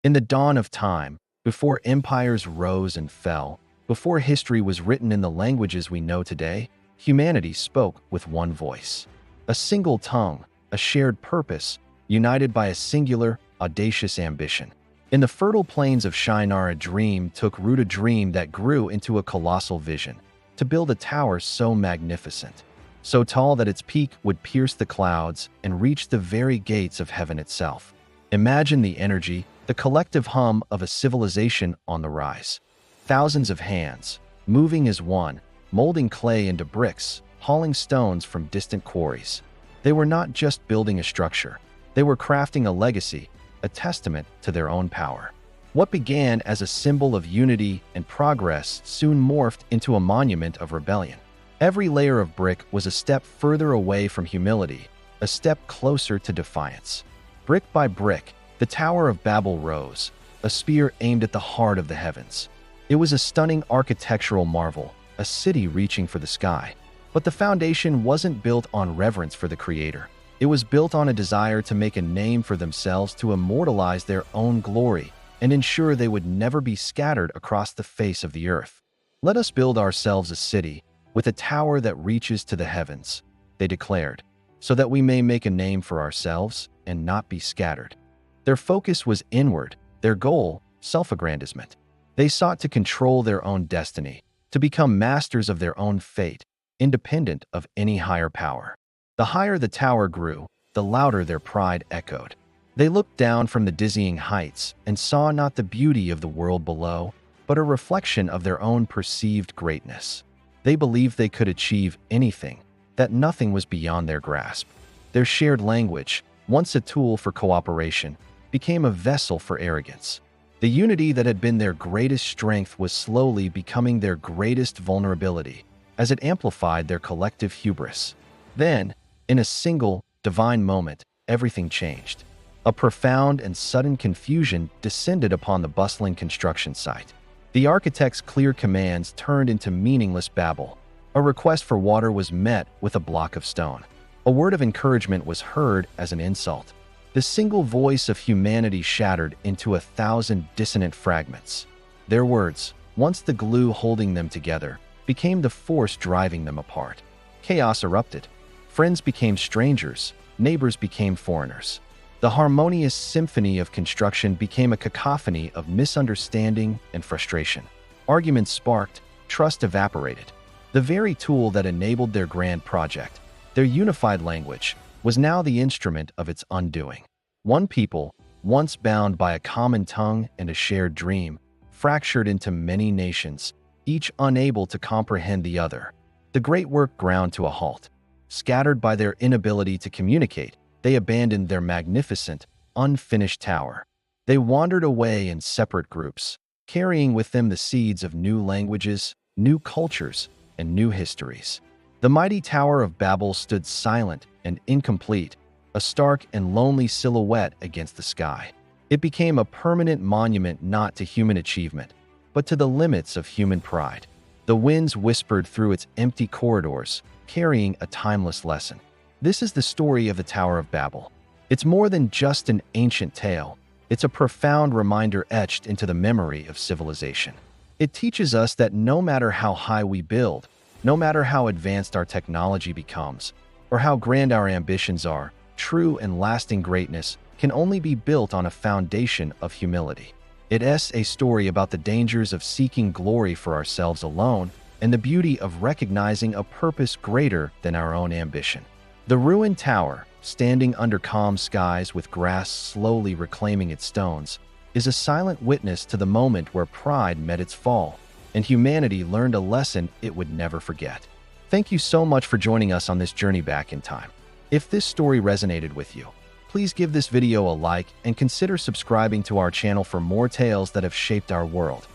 In the dawn of time, before empires rose and fell, before history was written in the languages we know today, humanity spoke with one voice. A single tongue, a shared purpose, united by a singular, audacious ambition. In the fertile plains of Shinar, a dream took root, a dream that grew into a colossal vision, to build a tower so magnificent, so tall that its peak would pierce the clouds and reach the very gates of heaven itself. Imagine the energy, the collective hum of a civilization on the rise. Thousands of hands, moving as one, molding clay into bricks, hauling stones from distant quarries. They were not just building a structure, they were crafting a legacy, a testament to their own power. What began as a symbol of unity and progress soon morphed into a monument of rebellion. Every layer of brick was a step further away from humility, a step closer to defiance. Brick by brick, the Tower of Babel rose, a spear aimed at the heart of the heavens. It was a stunning architectural marvel, a city reaching for the sky. But the foundation wasn't built on reverence for the Creator. It was built on a desire to make a name for themselves, to immortalize their own glory, and ensure they would never be scattered across the face of the earth. "Let us build ourselves a city, with a tower that reaches to the heavens," they declared, "so that we may make a name for ourselves and not be scattered." Their focus was inward, their goal, self-aggrandizement. They sought to control their own destiny, to become masters of their own fate, independent of any higher power. The higher the tower grew, the louder their pride echoed. They looked down from the dizzying heights and saw not the beauty of the world below, but a reflection of their own perceived greatness. They believed they could achieve anything, that nothing was beyond their grasp. Their shared language, once a tool for cooperation, became a vessel for arrogance. The unity that had been their greatest strength was slowly becoming their greatest vulnerability, as it amplified their collective hubris. Then, in a single, divine moment, everything changed. A profound and sudden confusion descended upon the bustling construction site. The architect's clear commands turned into meaningless babble. A request for water was met with a block of stone. A word of encouragement was heard as an insult. The single voice of humanity shattered into 1,000 dissonant fragments. Their words, once the glue holding them together, became the force driving them apart. Chaos erupted. Friends became strangers, neighbors became foreigners. The harmonious symphony of construction became a cacophony of misunderstanding and frustration. Arguments sparked, trust evaporated. The very tool that enabled their grand project, their unified language, was now the instrument of its undoing. One people, once bound by a common tongue and a shared dream, fractured into many nations, each unable to comprehend the other. The great work ground to a halt. Scattered by their inability to communicate, they abandoned their magnificent, unfinished tower. They wandered away in separate groups, carrying with them the seeds of new languages, new cultures, and new histories. The mighty Tower of Babel stood silent and incomplete, a stark and lonely silhouette against the sky. It became a permanent monument not to human achievement, but to the limits of human pride. The winds whispered through its empty corridors, carrying a timeless lesson. This is the story of the Tower of Babel. It's more than just an ancient tale. It's a profound reminder etched into the memory of civilization. It teaches us that no matter how high we build, no matter how advanced our technology becomes, or how grand our ambitions are, true and lasting greatness can only be built on a foundation of humility. It's a story about the dangers of seeking glory for ourselves alone and the beauty of recognizing a purpose greater than our own ambition. The ruined tower, standing under calm skies with grass slowly reclaiming its stones, is a silent witness to the moment where pride met its fall, and humanity learned a lesson it would never forget. Thank you so much for joining us on this journey back in time. If this story resonated with you, please give this video a like and consider subscribing to our channel for more tales that have shaped our world.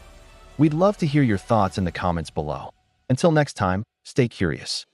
We'd love to hear your thoughts in the comments below. Until next time, stay curious.